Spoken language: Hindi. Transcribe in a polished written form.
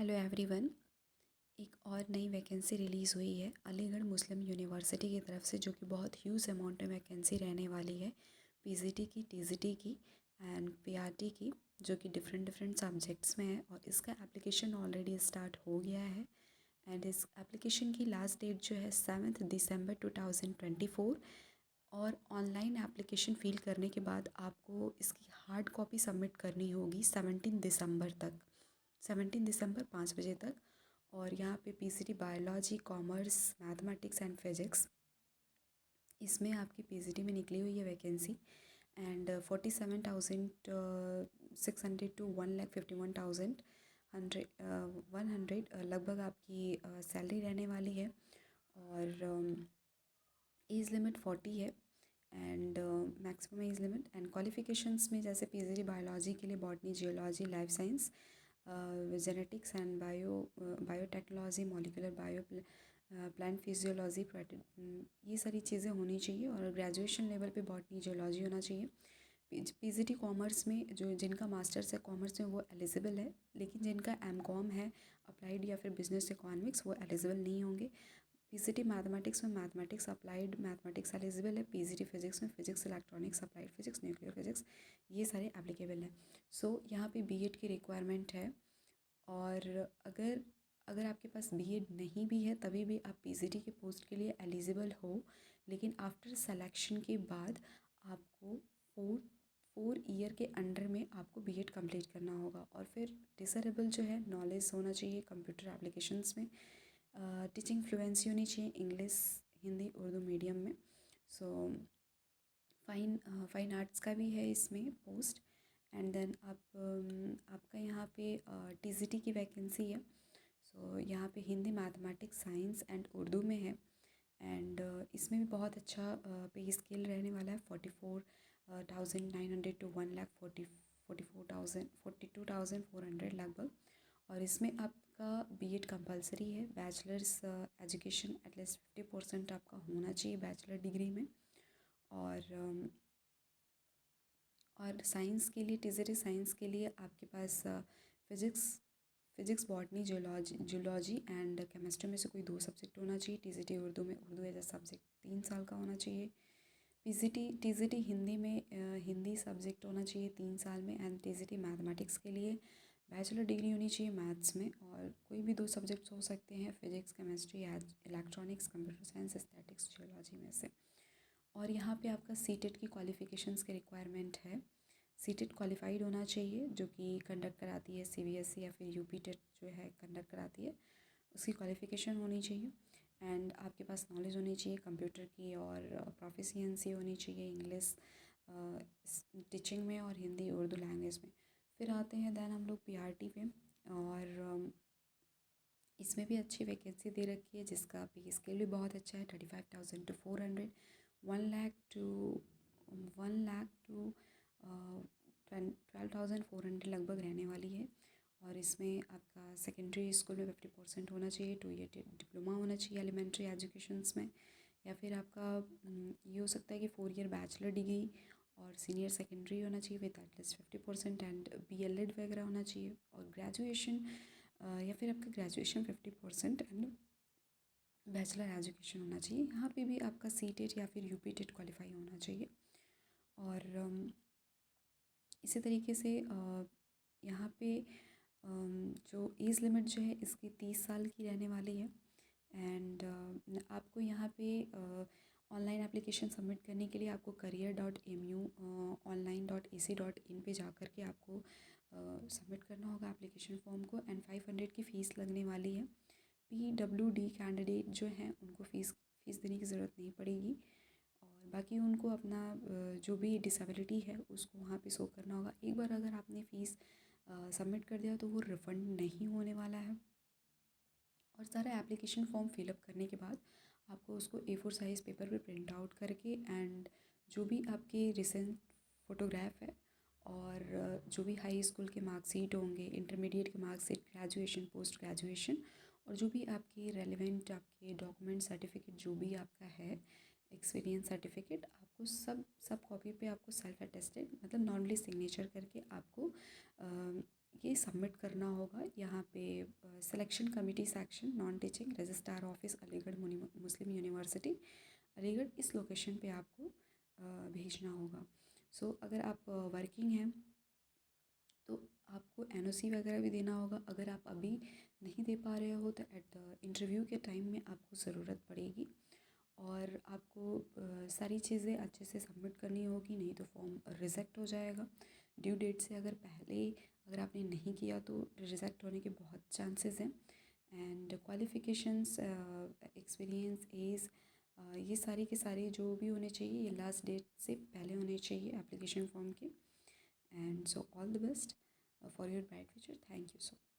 Hello everyone. एक और नई वैकेंसी रिलीज़ हुई है अलीगढ़ मुस्लिम यूनिवर्सिटी की तरफ से, जो कि बहुत ह्यूज अमाउंट में वैकेंसी रहने वाली है। पीजीटी की, टीजीटी की एंड पीआरटी की, जो कि डिफरेंट डिफरेंट सब्जेक्ट्स में है। और इसका एप्लीकेशन ऑलरेडी स्टार्ट हो गया है एंड इस एप्लीकेशन की लास्ट डेट जो है 7 दिसंबर 2024। और ऑनलाइन एप्लीकेशन फिल करने के बाद आपको इसकी हार्ड कॉपी सबमिट करनी होगी 17 दिसंबर तक, 17 दिसंबर 5 बजे तक। और यहाँ पे PCT biology, commerce, mathematics and physics, इसमें आपकी पीसीटी में निकली हुई है वैकेंसी। एंड 47,600 टू 1,51,100 लगभग आपकी सैलरी रहने वाली है। और एज लिमिट 40 है and maximum age limit. And qualifications में जैसे पीजीटी बायोलॉजी के लिए botany, geology, life science, genetics and biotechnology, molecular bio, plant physiology, ये सारी चीज़ें होनी चाहिए। और ग्रेजुएशन लेवल पे बॉटनी, जियोलॉजी होना चाहिए। पीजीटी कॉमर्स में जो जिनका मास्टर्स है कॉमर्स में वो एलिजिबल है, लेकिन जिनका एमकॉम है अप्लाइड या फिर बिजनेस इकोनॉमिक्स वो एलिजिबल नहीं होंगे। पीजीटी मैथमेटिक्स में मैथमेटिक्स, अप्लाइड मैथमेटिक्स एलिजिबल है। पीजीटी फिजिक्स में physics, electronics, applied physics, nuclear physics, ये सारे एप्लीकेबल हैं। सो यहाँ पे बीएड की रिक्वायरमेंट है। और अगर अगर आपके पास बीएड नहीं भी है तभी भी आप पीजीटी की पोस्ट के लिए एलिजिबल हो, लेकिन आफ्टर सिलेक्शन के बाद आपको फोर ईयर के अंडर में आपको बीएड कंप्लीट करना होगा। और फिर डिसरेबल जो है नॉलेज होना चाहिए कंप्यूटर एप्लीकेशंस में, टीचिंग फ्लुएंसी होनी चाहिए इंग्लिश, हिंदी, उर्दू मीडियम में। सो फाइन आर्ट्स का भी है इसमें पोस्ट। एंड देन आपका यहाँ पे टीजीटी की वैकेंसी है। सो यहाँ पे Hindi, mathematics, science and Urdu में है। एंड इसमें भी बहुत अच्छा पे स्केल रहने वाला है, 44,900 टू 1,44,400 लगभग। और इसमें आपका बीएड कंपलसरी है। बैचलर्स एजुकेशन एटलीस्ट 50% आपका होना चाहिए बैचलर डिग्री में। और साइंस के लिए, टीजीटी साइंस के लिए आपके पास physics, botany, zoology and chemistry में से कोई 2 सब्जेक्ट होना चाहिए। टीजीटी उर्दू में उर्दू एज अ सब्जेक्ट 3 साल का होना चाहिए। टीजीटी हिंदी में हिंदी सब्जेक्ट होना चाहिए 3 साल में। एंड टीजीटी मैथमेटिक्स के लिए बैचलर डिग्री होनी चाहिए मैथ्स में, और कोई भी 2 सब्जेक्ट्स हो सकते हैं, physics, chemistry, electronics, computer science, statics, geology में से। और यहाँ पे आपका सीटेट की क्वालिफ़िकेशंस की रिक्वायरमेंट है। सीटेट क्वालिफाइड होना चाहिए, जो कि कंडक्ट कराती है सीबीएसई या फिर यूपी टेट जो है कंडक्ट कराती है, उसकी क्वालिफ़िकेशन होनी चाहिए। एंड आपके पास नॉलेज होनी चाहिए कंप्यूटर की, और प्रोफिशिएंसी होनी चाहिए इंग्लिश टीचिंग में और हिंदी उर्दू लैंग्वेज में। फिर आते हैं देन हम लोग पीआरटी पे। और इसमें भी अच्छी वैकेंसी दे रखी है, जिसका पे स्केल भी बहुत अच्छा है, 35,000 टू 400, 1 लाख टू 12,400 लगभग रहने वाली है। और इसमें आपका सेकेंडरी स्कूल में 50% होना चाहिए, 2 ईयर डिप्लोमा होना चाहिए एलिमेंट्री एजुकेशंस में, या फिर आपका ये हो सकता है कि 4 ईयर बैचलर डिग्री और सीनियर सेकेंडरी होना चाहिए विद एटलीस्ट 50%, एंड बीएलएड वगैरह होना चाहिए। और ग्रेजुएशन या फिर आपका ग्रेजुएशन 50% एंड बैचलर एजुकेशन होना चाहिए। यहाँ पे भी आपका सीटेट या फिर यूपी टेट क्वालिफाई होना चाहिए। और इसी तरीके से यहाँ पे जो एज लिमिट जो है इसकी 30 साल की रहने वाली है। एंड आपको यहाँ पे ऑनलाइन एप्लीकेशन सबमिट करने के लिए आपको career.mu online.ac.in पे जा कर के आपको सबमिट करना होगा एप्लीकेशन फॉर्म को। एंड 500 की फ़ीस लगने वाली है। पीडब्ल्यूडी कैंडिडेट जो हैं उनको फ़ीस देने की ज़रूरत नहीं पड़ेगी, और बाकी उनको अपना जो भी डिसेबिलिटी है उसको वहाँ पे शो करना होगा। एक बार अगर आपने फ़ीस सबमिट कर दिया तो वो रिफ़ंड नहीं होने वाला है। और सारा एप्लीकेशन फॉर्म फिलअप करने के बाद आपको उसको A4 साइज़ पेपर पे प्रिंट आउट करके, एंड जो भी आपके रिसेंट फ़ोटोग्राफ है, और जो भी हाई स्कूल के मार्कशीट होंगे, इंटरमीडिएट के मार्कशीट, ग्रेजुएशन, पोस्ट ग्रेजुएशन, और जो भी आपके रेलेवेंट आपके डॉक्यूमेंट, सर्टिफिकेट जो भी आपका है, एक्सपीरियंस सर्टिफिकेट, आपको सब कॉपी पे आपको सेल्फ अटेस्टेड मतलब नॉर्मली सिग्नेचर करके आपको ये सबमिट करना होगा यहाँ पे selection committee section non teaching registrar office Aligarh Muslim university Aligarh, इस लोकेशन पे आपको भेजना होगा। सो अगर आप वर्किंग हैं तो आपको एनओसी वगैरह भी देना होगा। अगर आप अभी नहीं दे पा रहे हो तो एट द इंटरव्यू के टाइम में आपको ज़रूरत पड़ेगी और आपको सारी चीज़ें अच्छे से सबमिट करनी होगी, नहीं तो फॉर्म रिजेक्ट हो जाएगा। ड्यू डेट से अगर पहले अगर आपने नहीं किया तो रिजेक्ट होने के बहुत चांसेस हैं। एंड क्वालिफ़िकेशंस, एक्सपीरियंस, एज, ये सारी के सारे जो भी होने चाहिए ये लास्ट डेट से पहले होने चाहिए एप्लीकेशन फॉर्म के। And so all the best for your bright future. Thank you so much.